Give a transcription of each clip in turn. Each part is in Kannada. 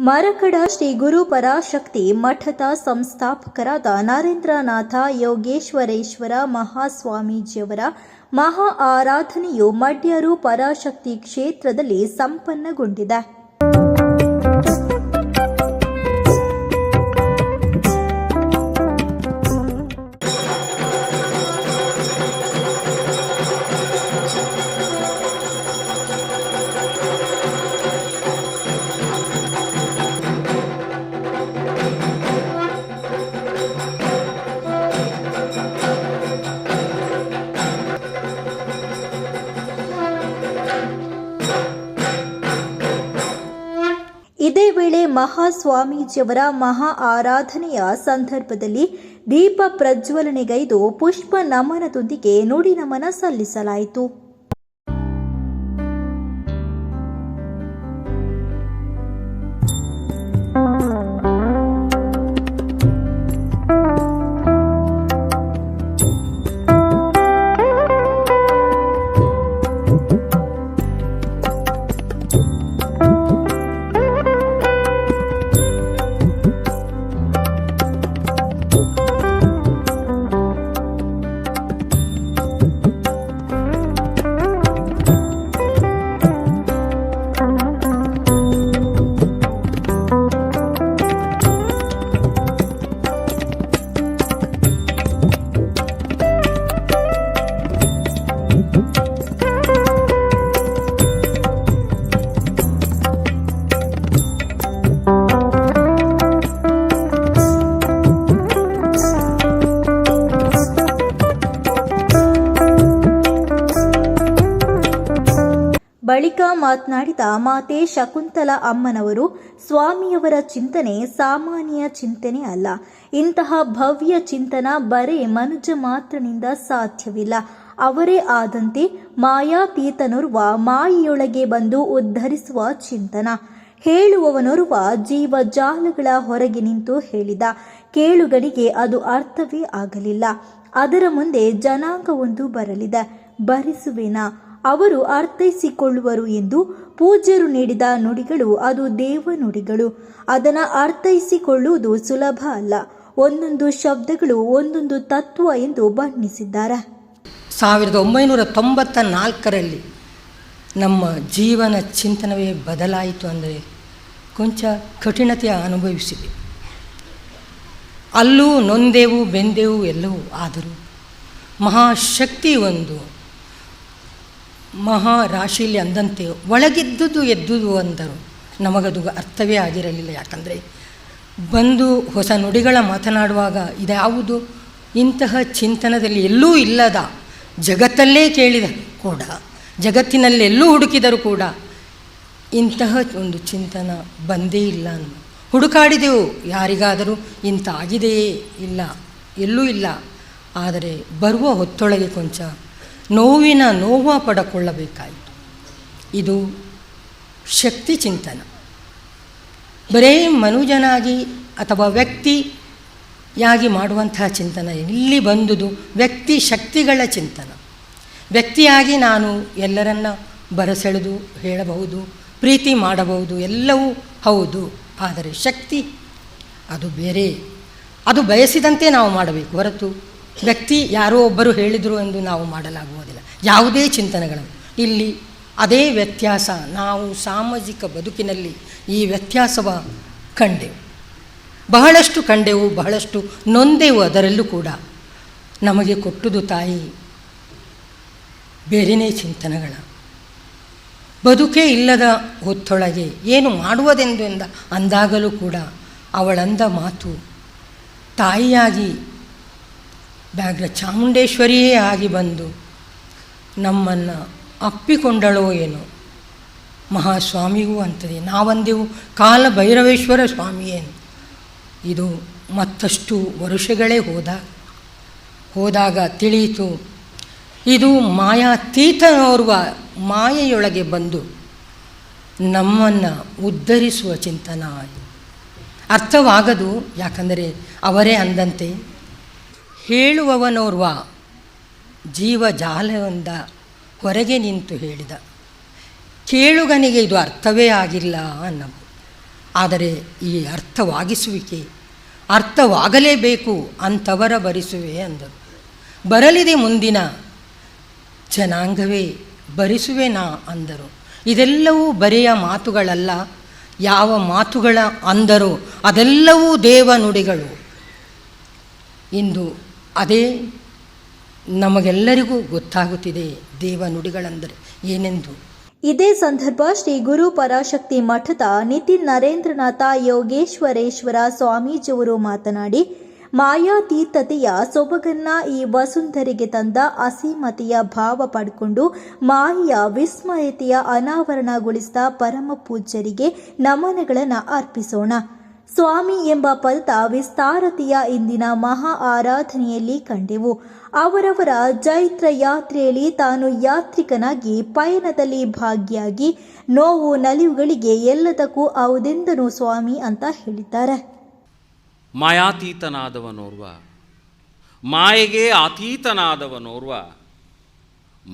ಮರಕಡ ಶ್ರೀ ಗುರು ಪರಾಶಕ್ತಿ ಮಠದ ಸಂಸ್ಥಾಪಕರಾದ ನರೇಂದ್ರನಾಥ ಯೋಗೇಶ್ವರೇಶ್ವರ ಮಹಾಸ್ವಾಮೀಜಿಯವರ ಮಹಾ ಆರಾಧನೆಯು ಮಡ್ಯರು ಪರಾಶಕ್ತಿ ಕ್ಷೇತ್ರದಲ್ಲಿ ಸಂಪನ್ನಗೊಂಡಿದೆ. ಇದೇ ವೇಳೆ ಮಹಾಸ್ವಾಮೀಜಿಯವರ ಮಹಾ ಆರಾಧನೆಯ ಸಂದರ್ಭದಲ್ಲಿ ದೀಪ ಪ್ರಜ್ವಲನೆಗೈದು ಪುಷ್ಪ ನಮನದೊಂದಿಗೆ ನುಡಿ ನಮನ ಸಲ್ಲಿಸಲಾಯಿತು. ಬಳಿಕ ಮಾತನಾಡಿದ ಮಾತೆ ಶಕುಂತಲ ಅಮ್ಮನವರು, ಸ್ವಾಮಿಯವರ ಚಿಂತನೆ ಸಾಮಾನ್ಯ ಚಿಂತನೆ ಅಲ್ಲ. ಇಂತಹ ಭವ್ಯ ಚಿಂತನ ಬರೇ ಮನುಜ ಮಾತ್ರನಿಂದ ಸಾಧ್ಯವಿಲ್ಲ. ಅವರೇ ಆದಂತೆ ಮಾಯಾತೀತನೋರ್ವ ಮಾಯೆಯೊಳಗೆ ಬಂದು ಉದ್ಧರಿಸುವ ಚಿಂತನ. ಹೇಳುವವನೋರ್ವ ಜೀವಜಾಲಗಳ ಹೊರಗೆ ನಿಂತು ಹೇಳಿದ. ಕೇಳುಗನಿಗೆ ಅದು ಅರ್ಥವೇ ಆಗಲಿಲ್ಲ. ಅದರ ಮುಂದೆ ಜನಾಂಗವೊಂದು ಬರಲಿದೆ. ಭರಿಸುವೆನಾ, ಅವರು ಅರ್ಥೈಸಿಕೊಳ್ಳುವರು ಎಂದು ಪೂಜ್ಯರು ನೀಡಿದ ನುಡಿಗಳು ಅದು ದೇವ ನುಡಿಗಳು. ಅದನ್ನು ಅರ್ಥೈಸಿಕೊಳ್ಳುವುದು ಸುಲಭ ಅಲ್ಲ. ಒಂದೊಂದು ಶಬ್ದಗಳು ಒಂದೊಂದು ತತ್ವ ಎಂದು ಬಣ್ಣಿಸಿದ್ದಾರೆ. 1994ರಲ್ಲಿ ನಮ್ಮ ಜೀವನ ಚಿಂತನವೇ ಬದಲಾಯಿತು. ಅಂದರೆ ಕೊಂಚ ಕಠಿಣತೆಯ ಅನುಭವಿಸಿದೆ. ಅಲ್ಲೂ ನೊಂದೆವು ಬೆಂದೆವು ಎಲ್ಲವೂ. ಆದರೂ ಮಹಾಶಕ್ತಿ ಒಂದು ಮಹಾರಾಶಿಯಲ್ಲಿ ಅಂದಂತೆ ಒಳಗಿದ್ದುದು ಎದ್ದುದು ಅಂದರು. ನಮಗದು ಅರ್ಥವೇ ಆಗಿರಲಿಲ್ಲ. ಯಾಕಂದರೆ ಬಂದು ಹೊಸ ನುಡಿಗಳ ಮಾತನಾಡುವಾಗ ಇದ್ಯಾವುದು ಇಂತಹ ಚಿಂತನದಲ್ಲಿ ಎಲ್ಲೂ ಇಲ್ಲದ, ಜಗತ್ತಲ್ಲೇ ಕೇಳಿದ ಕೂಡ, ಜಗತ್ತಿನಲ್ಲೆಲ್ಲೂ ಹುಡುಕಿದರೂ ಕೂಡ ಇಂತಹ ಒಂದು ಚಿಂತನ ಬಂದೇ ಇಲ್ಲ. ಹುಡುಕಾಡಿದೆವು, ಯಾರಿಗಾದರೂ ಇಂಥ ಆಗಿದೆಯೇ ಇಲ್ಲ, ಎಲ್ಲೂ ಇಲ್ಲ. ಆದರೆ ಬರುವ ಹೊತ್ತೊಳಗೆ ಕೊಂಚ ನೋವು ಪಡಕೊಳ್ಳಬೇಕಾಯಿತು. ಇದು ಶಕ್ತಿ ಚಿಂತನ. ಬರೇ ಮನುಜನಾಗಿ ಅಥವಾ ವ್ಯಕ್ತಿಯಾಗಿ ಮಾಡುವಂತಹ ಚಿಂತನ. ಇಲ್ಲಿ ಬಂದುದು ವ್ಯಕ್ತಿ ಶಕ್ತಿಗಳ ಚಿಂತನ. ವ್ಯಕ್ತಿಯಾಗಿ ನಾನು ಎಲ್ಲರನ್ನ ಬರಸೆಳೆದು ಹೇಳಬಹುದು, ಪ್ರೀತಿ ಮಾಡಬಹುದು, ಎಲ್ಲವೂ ಹೌದು. ಆದರೆ ಶಕ್ತಿ ಅದು ಬೇರೆ. ಅದು ಬಯಸಿದಂತೆ ನಾವು ಮಾಡಬೇಕು ಹೊರತು ವ್ಯಕ್ತಿ ಯಾರೋ ಒಬ್ಬರು ಹೇಳಿದರು ಎಂದು ನಾವು ಮಾಡಲಾಗುವುದಿಲ್ಲ. ಯಾವುದೇ ಚಿಂತನೆಗಳನ್ನು ಇಲ್ಲಿ ಅದೇ ವ್ಯತ್ಯಾಸ. ನಾವು ಸಾಮಾಜಿಕ ಬದುಕಿನಲ್ಲಿ ಈ ವ್ಯತ್ಯಾಸವ ಕಂಡೆವು, ಬಹಳಷ್ಟು ಕಂಡೆವು, ಬಹಳಷ್ಟು ನೊಂದೆವು. ಅದರಲ್ಲೂ ಕೂಡ ನಮಗೆ ಕೊಟ್ಟುದು ತಾಯಿ ಬೇರೆಯೇ ಚಿಂತನೆಗಳ. ಬದುಕೇ ಇಲ್ಲದ ಹೊತ್ತೊಳಗೆ ಏನು ಮಾಡುವುದೆಂದು ಅಂದಾಗಲೂ ಕೂಡ ಅವಳಂದ ಮಾತು ತಾಯಿಯಾಗಿ ವ್ಯಾಘ್ರ ಚಾಮುಂಡೇಶ್ವರಿಯೇ ಆಗಿ ಬಂದು ನಮ್ಮನ್ನು ಅಪ್ಪಿಕೊಂಡಳೋ ಏನೋ. ಮಹಾಸ್ವಾಮಿಗೂ ಅಂತದೆ. ನಾವಂದೆವು ಕಾಲ ಭೈರವೇಶ್ವರ ಸ್ವಾಮಿಯೇ. ಇದು ಮತ್ತಷ್ಟು ವರುಷಗಳೇ ಹೋದಾಗ ತಿಳಿಯಿತು, ಇದು ಮಾಯಾತೀತನೋರ್ವ ಮಾಯೆಯೊಳಗೆ ಬಂದು ನಮ್ಮನ್ನು ಉದ್ಧರಿಸುವ ಚಿಂತನ. ಅರ್ಥವಾಗದು. ಯಾಕಂದರೆ ಅವರೇ ಅಂದಂತೆ ಹೇಳುವವನೋರ್ವ ಜೀವಜಾಲವೊಂದ ಹೊರಗೆ ನಿಂತು ಹೇಳಿದ. ಕೇಳುಗನಿಗೆ ಇದು ಅರ್ಥವೇ ಆಗಿಲ್ಲ ಅನ್ನವು. ಆದರೆ ಈ ಅರ್ಥವಾಗಿಸುವಿಕೆ ಅರ್ಥವಾಗಲೇಬೇಕು ಅಂಥವರ ಭರಿಸುವೆ ಅಂದರು. ಬರಲಿದೆ ಮುಂದಿನ ಜನಾಂಗವೇ ಭರಿಸುವೆ ನಾ ಅಂದರು. ಇದೆಲ್ಲವೂ ಬರೆಯ ಮಾತುಗಳಲ್ಲ. ಯಾವ ಮಾತುಗಳ ಅಂದರು ಅದೆಲ್ಲವೂ ದೇವ ನುಡಿಗಳು. ಇಂದು ಅದೇ ನಮಗೆಲ್ಲರಿಗೂ ಗೊತ್ತಾಗುತ್ತಿದೆ ದೇವ ನುಡಿಗಳೆಂದರೆ ಏನೆಂದು. ಇದೇ ಸಂದರ್ಭ ಶ್ರೀ ಗುರು ಪರಾಶಕ್ತಿ ಮಠದ ನಿತಿನ್ ನರೇಂದ್ರನಾಥ ಯೋಗೇಶ್ವರೇಶ್ವರ ಸ್ವಾಮೀಜಿಯವರು ಮಾತನಾಡಿ, ಮಾಯಾತೀತತೆಯ ಸೊಬಗನ್ನ ಈ ವಸುಂಧರೆಗೆ ತಂದ ಅಸೀಮತೆಯ ಭಾವ ಪಡ್ಕೊಂಡು ಮಾಯೆಯ ವಿಸ್ಮಯತೆಯ ಅನಾವರಣಗೊಳಿಸಿದ ಪರಮ ಪೂಜ್ಯರಿಗೆ ನಮನಗಳನ್ನು ಅರ್ಪಿಸೋಣ. ಸ್ವಾಮಿ ಎಂಬ ಪದದ ವಿಸ್ತಾರತೆಯ ಇಂದಿನ ಮಹಾ ಆರಾಧನೆಯಲ್ಲಿ ಕಂಡೆವು. ಅವರವರ ಜೈತ್ರ ಯಾತ್ರೆಯಲ್ಲಿ ತಾನು ಯಾತ್ರಿಕನಾಗಿ ಪಯಣದಲ್ಲಿ ಭಾಗಿಯಾಗಿ ನೋವು ನಲಿವುಗಳಿಗೆ ಎಲ್ಲದಕ್ಕೂ ಔದೆಂದನು ಸ್ವಾಮಿ ಅಂತ ಹೇಳಿದ್ದಾರೆ. ಮಾಯಾತೀತನಾದವನೋರ್ವ, ಮಾಯೆಗೆ ಅತೀತನಾದವನೋರ್ವ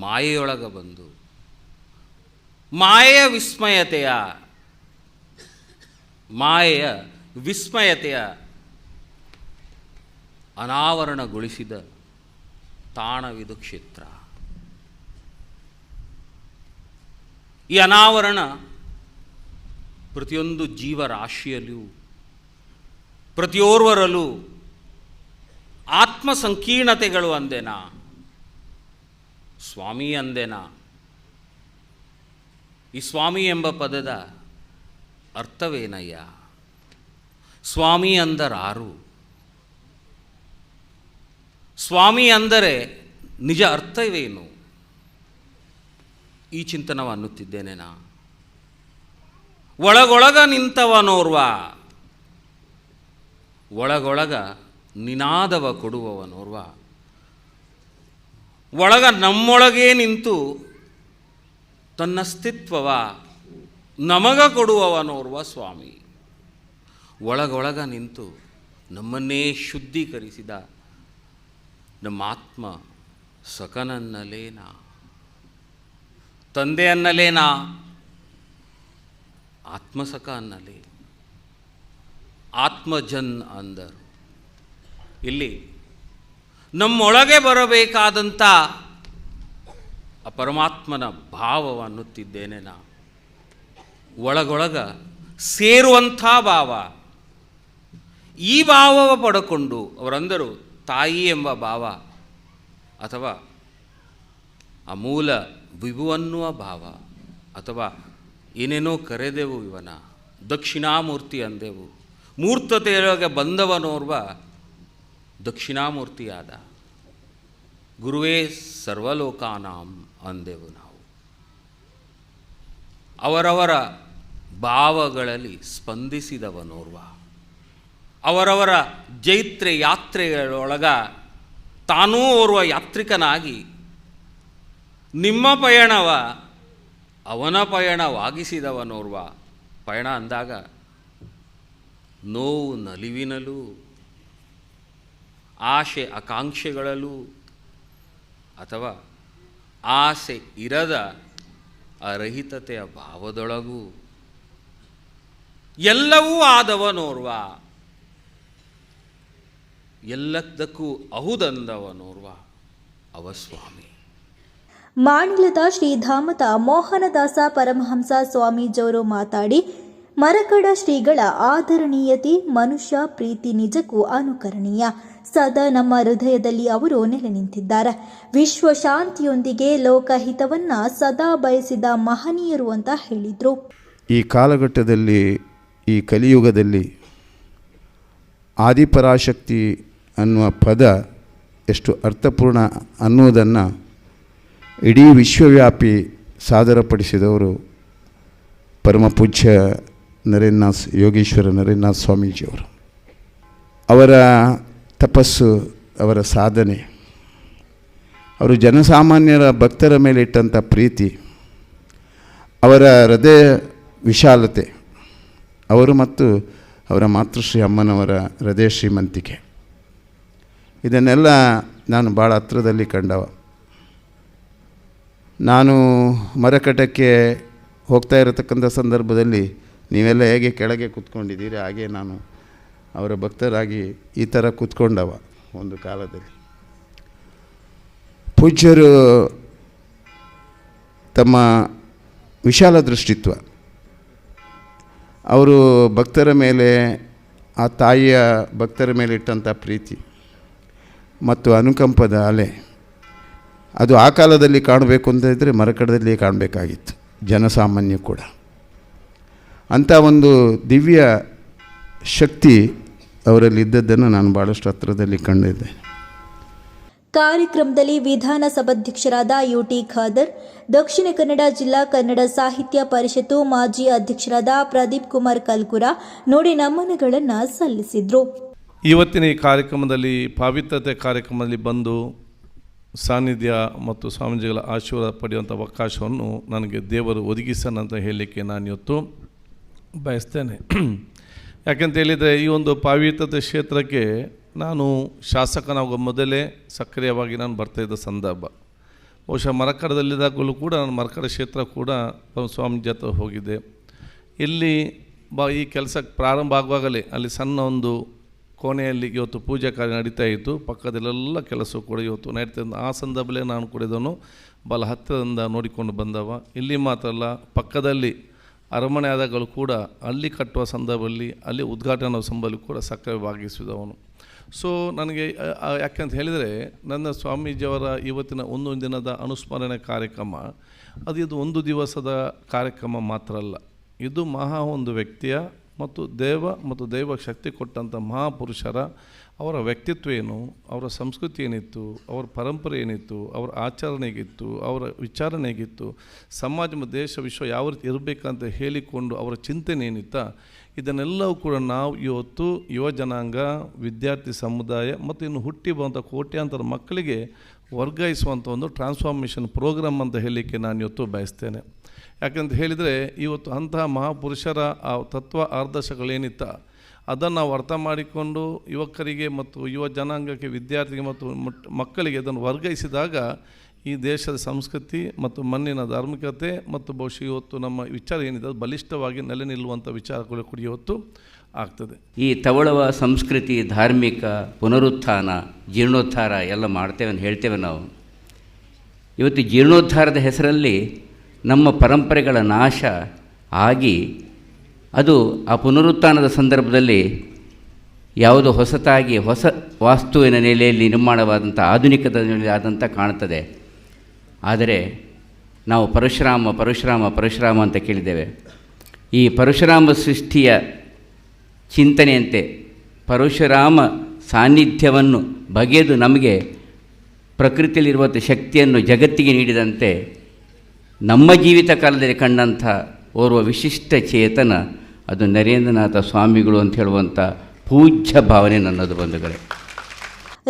ಮಾಯೆಯೊಳಗೆ ಬಂದು ಮಾಯೆಯ ವಿಸ್ಮಯತೆಯ ಅನಾವರಣಗೊಳಿಸಿದ ತಾಣವಿದು ಕ್ಷೇತ್ರ. ಈ ಅನಾವರಣ ಪ್ರತಿಯೊಂದು ಜೀವರಾಶಿಯಲ್ಲೂ ಪ್ರತಿಯೋರ್ವರಲ್ಲೂ ಆತ್ಮ ಸಂಕೀರ್ಣತೆಗಳು ಅಂದೆನಾ, ಸ್ವಾಮಿ ಅಂದೆನಾ. ಈ ಸ್ವಾಮಿ ಎಂಬ ಪದದ ಅರ್ಥವೇನಯ್ಯ? ಸ್ವಾಮಿ ಅಂದರಾರು? ಸ್ವಾಮಿ ಅಂದರೆ ನಿಜ ಅರ್ಥವೇನು? ಈ ಚಿಂತನವ ಅನ್ನುತ್ತಿದ್ದೇನೆ ನಾ. ಒಳಗೊಳಗ ನಿಂತವನೋರ್ವ, ಒಳಗೊಳಗ ನಿನಾದವ ಕೊಡುವವನೋರ್ವ, ಒಳಗ ನಮ್ಮೊಳಗೇ ನಿಂತು ತನ್ನಸ್ತಿತ್ವವ ನಮಗ ಕೊಡುವವನೋರ್ವ ಸ್ವಾಮಿ. ಒಳಗೊಳಗ ನಿಂತು ನಮ್ಮನ್ನೇ ಶುದ್ಧೀಕರಿಸಿದ ನಮ್ಮ ಆತ್ಮ ಸಖನನ್ನಲೇನಾ, ತಂದೆ ಅನ್ನಲೇನಾ, ಆತ್ಮಸಖ ಅನ್ನಲೇ, ಆತ್ಮಜನ್ ಅಂದರು. ಇಲ್ಲಿ ನಮ್ಮೊಳಗೆ ಬರಬೇಕಾದಂಥ ಆ ಪರಮಾತ್ಮನ ಭಾವವನ್ನುತ್ತಿದ್ದೇನೆ ನಾ. ಒಳಗೊಳಗ ಸೇರುವಂಥ ಭಾವ. ಈ ಭಾವವ ಪಡ್ಕೊಂಡು ಅವರಂದರು ತಾಯಿ ಎಂಬ ಭಾವ ಅಥವಾ ಅಮೂಲ ವಿಭುವನ್ನುವ ಭಾವ ಅಥವಾ ಏನೇನೋ ಕರೆದೆವು, ಇವನ ದಕ್ಷಿಣಾಮೂರ್ತಿ ಅಂದೆವು. ಮೂರ್ತತೆಯೊಳಗೆ ಬಂದವನೋರ್ವ ದಕ್ಷಿಣಾಮೂರ್ತಿಯಾದ ಗುರುವೇ ಸರ್ವಲೋಕಾನಾಂ ಅಂದೆವು ನಾವು. ಅವರವರ ಭಾವಗಳಲ್ಲಿ ಸ್ಪಂದಿಸಿದವನೋರ್ವ, ಅವರವರ ಜೈತ್ರೆ ಯಾತ್ರೆಗಳೊಳಗ ತಾನೂ ಓರ್ವ ಯಾತ್ರಿಕನಾಗಿ ನಿಮ್ಮ ಪಯಣವ ಅವನ ಪಯಣವಾಗಿಸಿದವನೋರ್ವ. ಪಯಣ ಅಂದಾಗ ನೋವು ನಲಿವಿನಲ್ಲೂ ಆಶೆ ಆಕಾಂಕ್ಷೆಗಳಲ್ಲೂ ಅಥವಾ ಆಸೆ ಇರದ ಅರಹಿತತೆಯ ಭಾವದೊಳಗೂ ಎಲ್ಲವೂ ಆದವನೋರ್ವ, ಎಲ್ಲದಕ್ಕೂ ಅಹುದಂದವನೋರ್ವ ಅವ ಸ್ವಾಮಿ. ಮಾಣಿಲದ ಶ್ರೀಧಾಮದ ಮೋಹನದಾಸ ಪರಮಹಂಸ ಸ್ವಾಮೀಜಿಯವರು ಮಾತಾಡಿ, ಮರಕಡ ಶ್ರೀಗಳ ಆದರಣೀಯತೆ, ಮನುಷ್ಯ ಪ್ರೀತಿ ನಿಜಕ್ಕೂ ಅನುಕರಣೀಯ. ಸದಾ ನಮ್ಮ ಹೃದಯದಲ್ಲಿ ಅವರು ನೆಲೆ ನಿಂತಿದ್ದಾರೆ. ವಿಶ್ವಶಾಂತಿಯೊಂದಿಗೆ ಲೋಕಹಿತವನ್ನ ಸದಾ ಬಯಸಿದ ಮಹನೀಯರು ಅಂತ ಹೇಳಿದರು. ಈ ಕಾಲಘಟ್ಟದಲ್ಲಿ, ಈ ಕಲಿಯುಗದಲ್ಲಿ ಆದಿಪರಾಶಕ್ತಿ ಅನ್ನುವ ಪದ ಎಷ್ಟು ಅರ್ಥಪೂರ್ಣ ಅನ್ನುವುದನ್ನು ಇಡೀ ವಿಶ್ವವ್ಯಾಪಿ ಸಾದರಪಡಿಸಿದವರು ಪರಮ ಪೂಜ್ಯ ನರೇಂದ್ರನಾಥ್ ಯೋಗೇಶ್ವರ ನರೇಂದ್ರನಾಥ್ ಸ್ವಾಮೀಜಿಯವರು. ಅವರ ತಪಸ್ಸು, ಅವರ ಸಾಧನೆ, ಅವರು ಜನಸಾಮಾನ್ಯರ ಭಕ್ತರ ಮೇಲೆ ಇಟ್ಟಂಥ ಪ್ರೀತಿ, ಅವರ ಹೃದಯ ವಿಶಾಲತೆ, ಅವರು ಮತ್ತು ಅವರ ಮಾತೃಶ್ರೀ ಅಮ್ಮನವರ ಹೃದಯ ಶ್ರೀಮಂತಿಕೆ, ಇದನ್ನೆಲ್ಲ ನಾನು ಭಾಳ ಹತ್ರದಲ್ಲಿ ಕಂಡವ. ನಾನು ಮರಕಟಕ್ಕೆ ಹೋಗ್ತಾ ಇರತಕ್ಕಂಥ ಸಂದರ್ಭದಲ್ಲಿ ನೀವೆಲ್ಲ ಹೇಗೆ ಕೆಳಗೆ ಕೂತ್ಕೊಂಡಿದ್ದೀರಿ ಹಾಗೆ ನಾನು ಅವರ ಭಕ್ತರಾಗಿ ಈ ಥರ ಕೂತ್ಕೊಂಡವ ಒಂದು ಕಾಲದಲ್ಲಿ. ಪೂಜ್ಯರು ತಮ್ಮ ವಿಶಾಲ ದೃಷ್ಟಿತ್ವ, ಅವರು ಭಕ್ತರ ಮೇಲೆ, ಆ ತಾಯಿಯ ಭಕ್ತರ ಮೇಲೆ ಇಟ್ಟಂಥ ಪ್ರೀತಿ ಮತ್ತು ಅನುಕಂಪದ ಅಲೆ, ಅದು ಆ ಕಾಲದಲ್ಲಿ ಕಾಣಬೇಕು ಅಂತ ಇದ್ದರೆ ಮರಕಡದಲ್ಲಿ ಕಾಣಬೇಕಾಗಿತ್ತು, ಜನಸಾಮಾನ್ಯ ಕೂಡ. ಅಂಥ ಒಂದು ದಿವ್ಯ ಶಕ್ತಿ ಅವರಲ್ಲಿ ಇದ್ದದ್ದನ್ನು ನಾನು ಭಾಳಷ್ಟು ಹತ್ತಿರದಲ್ಲಿ ಕಂಡಿದ್ದೆ. ಕಾರ್ಯಕ್ರಮದಲ್ಲಿ ವಿಧಾನಸಭಾಧ್ಯಕ್ಷರಾದ ಯುಟಿ ಖಾದರ್, ದಕ್ಷಿಣ ಕನ್ನಡ ಜಿಲ್ಲಾ ಕನ್ನಡ ಸಾಹಿತ್ಯ ಪರಿಷತ್ತು ಮಾಜಿ ಅಧ್ಯಕ್ಷರಾದ ಪ್ರದೀಪ್ ಕುಮಾರ್ ಕಲ್ಕುರ ನುಡಿ ನಮನಗಳನ್ನು ಸಲ್ಲಿಸಿದರು. ಇವತ್ತಿನ ಈ ಕಾರ್ಯಕ್ರಮದಲ್ಲಿ ಪಾವಿತ್ರತೆ ಕಾರ್ಯಕ್ರಮದಲ್ಲಿ ಬಂದು ಸಾನ್ನಿಧ್ಯ ಮತ್ತು ಸ್ವಾಮೀಜಿಗಳ ಆಶೀರ್ವಾದ ಪಡೆಯುವಂಥ ಅವಕಾಶವನ್ನು ನನಗೆ ದೇವರು ಒದಗಿಸನಂತ ಹೇಳಲಿಕ್ಕೆ ನಾನು ಇವತ್ತು ಬಯಸ್ತೇನೆ. ಯಾಕೆಂತ ಹೇಳಿದರೆ ಈ ಒಂದು ಪಾವಿತ್ರತೆ ಕ್ಷೇತ್ರಕ್ಕೆ ನಾನು ಶಾಸಕನಾಗುವ ಮೊದಲೇ ಸಕ್ರಿಯವಾಗಿ ನಾನು ಬರ್ತಾಯಿದ್ದ ಸಂದರ್ಭ. ಬಹುಶಃ ಮರಕಡದಲ್ಲಿದ್ದಾಗಲೂ ಕೂಡ ನಾನು ಮರಕಡ ಕ್ಷೇತ್ರ ಕೂಡ ಸ್ವಾಮೀಜಿ ಹತ್ರ ಹೋಗಿದ್ದೆ. ಇಲ್ಲಿ ಈ ಕೆಲಸಕ್ಕೆ ಪ್ರಾರಂಭ ಆಗುವಾಗಲೇ ಅಲ್ಲಿ ಸಣ್ಣ ಒಂದು ಕೋಣೆಯಲ್ಲಿ ಇವತ್ತು ಪೂಜಾ ಕಾರ್ಯ ನಡೀತಾ ಇತ್ತು, ಪಕ್ಕದಲ್ಲೆಲ್ಲ ಕೆಲಸ ಕೂಡ ಇವತ್ತು ನಡೀತಾ. ಆ ಸಂದರ್ಭದಲ್ಲೇ ನಾನು ಕೂಡ ಇದನ್ನು ಬಹಳ ಹತ್ತಿರದಿಂದ ನೋಡಿಕೊಂಡು ಬಂದವ. ಇಲ್ಲಿ ಮಾತ್ರ ಅಲ್ಲ, ಪಕ್ಕದಲ್ಲಿ ಅರಮನೆ ಆದಾಗಲೂ ಕೂಡ ಅಲ್ಲಿ ಕಟ್ಟುವ ಸಂದರ್ಭದಲ್ಲಿ, ಅಲ್ಲಿ ಉದ್ಘಾಟನಾ ಸಂದರ್ಭದಲ್ಲಿ ಕೂಡ ಸಕ್ರಿಯ ಭಾಗಿಸಿದವನು. ಸೊ ನನಗೆ ಯಾಕೆಂತ ಹೇಳಿದರೆ, ನನ್ನ ಸ್ವಾಮೀಜಿಯವರ ಇವತ್ತಿನ ಒಂದು ದಿನದ ಅನುಸ್ಮರಣೆ ಕಾರ್ಯಕ್ರಮ ಇದು ಒಂದು ದಿವಸದ ಕಾರ್ಯಕ್ರಮ ಮಾತ್ರ ಅಲ್ಲ, ಇದು ಒಂದು ವ್ಯಕ್ತಿಯ ಮತ್ತು ದೈವ ಶಕ್ತಿ ಕೊಟ್ಟಂಥ ಮಹಾಪುರುಷರ ಅವರ ವ್ಯಕ್ತಿತ್ವ ಏನು, ಅವರ ಸಂಸ್ಕೃತಿ ಏನಿತ್ತು, ಅವರ ಪರಂಪರೆ ಏನಿತ್ತು, ಅವರ ಆಚರಣೆ ಹೇಗಿತ್ತು, ಅವರ ವಿಚಾರಣೆ ಹೇಗಿತ್ತು, ಸಮಾಜ ಮತ್ತು ದೇಶ ವಿಶ್ವ ಯಾವ ರೀತಿ ಇರಬೇಕಂತ ಹೇಳಿಕೊಂಡು ಅವರ ಚಿಂತನೆ ಏನಿತ್ತ, ಇದನ್ನೆಲ್ಲವೂ ಕೂಡ ನಾವು ಇವತ್ತು ಯುವ ಜನಾಂಗ, ವಿದ್ಯಾರ್ಥಿ ಸಮುದಾಯ ಮತ್ತು ಇನ್ನು ಹುಟ್ಟಿ ಬಂದಂಥ ಕೋಟ್ಯಾಂತರ ಮಕ್ಕಳಿಗೆ ವರ್ಗಾಯಿಸುವಂಥ ಒಂದು ಟ್ರಾನ್ಸ್ಫಾರ್ಮೇಷನ್ ಪ್ರೋಗ್ರಾಮ್ ಅಂತ ಹೇಳಲಿಕ್ಕೆ ನಾನು ಇವತ್ತು ಬಯಸ್ತೇನೆ. ಯಾಕಂತ ಹೇಳಿದರೆ, ಇವತ್ತು ಅಂತಹ ಮಹಾಪುರುಷರ ಆ ತತ್ವ ಆದರ್ಶಗಳೇನಿತ್ತ ಅದನ್ನು ನಾವು ಅರ್ಥ ಮಾಡಿಕೊಂಡು ಯುವಕರಿಗೆ ಮತ್ತು ಯುವ ಜನಾಂಗಕ್ಕೆ, ವಿದ್ಯಾರ್ಥಿಗೆ ಮತ್ತು ಮಕ್ಕಳಿಗೆ ಅದನ್ನು ವರ್ಗಾಯಿಸಿದಾಗ ಈ ದೇಶದ ಸಂಸ್ಕೃತಿ ಮತ್ತು ಮಣ್ಣಿನ ಧಾರ್ಮಿಕತೆ ಮತ್ತು ಬಹುಶಃ ಇವತ್ತು ನಮ್ಮ ವಿಚಾರ ಏನಿದೆ ಅದು ಬಲಿಷ್ಠವಾಗಿ ನೆಲೆ ನಿಲ್ಲುವಂಥ ವಿಚಾರಗಳು ಕೂಡ ಇವತ್ತು ಆಗ್ತದೆ. ಈ ತವಳವ ಸಂಸ್ಕೃತಿ, ಧಾರ್ಮಿಕ ಪುನರುತ್ಥಾನ, ಜೀರ್ಣೋದ್ಧಾರ ಎಲ್ಲ ಮಾಡ್ತೇವೆ ಅಂತ ಹೇಳ್ತೇವೆ ನಾವು. ಇವತ್ತು ಜೀರ್ಣೋದ್ಧಾರದ ಹೆಸರಲ್ಲಿ ನಮ್ಮ ಪರಂಪರೆಗಳ ನಾಶ ಆಗಿ ಅದು ಆ ಪುನರುತ್ಥಾನದ ಸಂದರ್ಭದಲ್ಲಿ ಯಾವುದು ಹೊಸತಾಗಿ ಹೊಸ ವಾಸ್ತುವಿನ ನೆಲೆಯಲ್ಲಿ ನಿರ್ಮಾಣವಾದಂಥ ಆಧುನಿಕತೆ ಆದಂಥ ಕಾಣ್ತದೆ. ಆದರೆ ನಾವು ಪರಶುರಾಮ ಅಂತ ಕೇಳಿದ್ದೇವೆ. ಈ ಪರಶುರಾಮ ಸೃಷ್ಟಿಯ ಚಿಂತನೆಯಂತೆ ಪರಶುರಾಮ ಸಾನ್ನಿಧ್ಯವನ್ನು ಬಗೆದು ನಮಗೆ ಪ್ರಕೃತಿಯಲ್ಲಿರುವಂಥ ಶಕ್ತಿಯನ್ನು ಜಗತ್ತಿಗೆ ನೀಡಿದಂತೆ ನಮ್ಮ ಜೀವಿತ ಕಾಲದಲ್ಲಿ ಕಂಡಂಥ ಓರ್ವ ವಿಶಿಷ್ಟ ಚೇತನ ಅದು ನರೇಂದ್ರನಾಥ ಸ್ವಾಮಿಗಳು ಅಂತ ಹೇಳುವಂಥ ಪೂಜ್ಯ ಭಾವನೆ ನನ್ನದು ಬಂಧುಗಳೇ.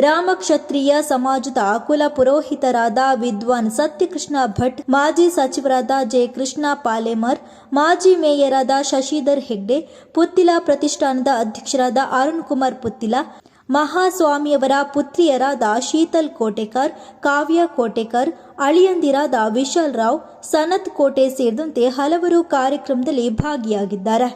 ರಾಮಕ್ಷತ್ರಿಯ ಸಮಾಜದ ಕುಲ ಪುರೋಹಿತರಾದ ವಿದ್ವಾನ್ ಸತ್ಯಕೃಷ್ಣ ಭಟ್, ಮಾಜಿ ಸಚಿವರಾದ ಜೆ ಕೃಷ್ಣ ಪಾಲೇಮರ್, ಮಾಜಿ ಮೇಯರಾದ ಶಶಿಧರ್ ಹೆಗ್ಡೆ, ಪುತ್ತಿಲ ಪ್ರತಿಷ್ಠಾನದ ಅಧ್ಯಕ್ಷರಾದ ಅರುಣ್ ಕುಮಾರ್ ಪುತ್ತಿಲ, ಮಹಾಸ್ವಾಮಿಯವರ ಪುತ್ರಿಯರಾದ ಶೀತಲ್ ಕೋಟೆಕರ್, ಕಾವ್ಯ ಕೋಟೆಕರ್, ಅಳಿಯಂದಿರಾದ ವಿಶಾಲ್ ರಾವ್, ಸನತ್ ಕೋಟೆ ಸೇರಿದಂತೆ ಹಲವರು ಕಾರ್ಯಕ್ರಮದಲ್ಲಿ ಭಾಗಿಯಾಗಿದ್ದಾರೆ.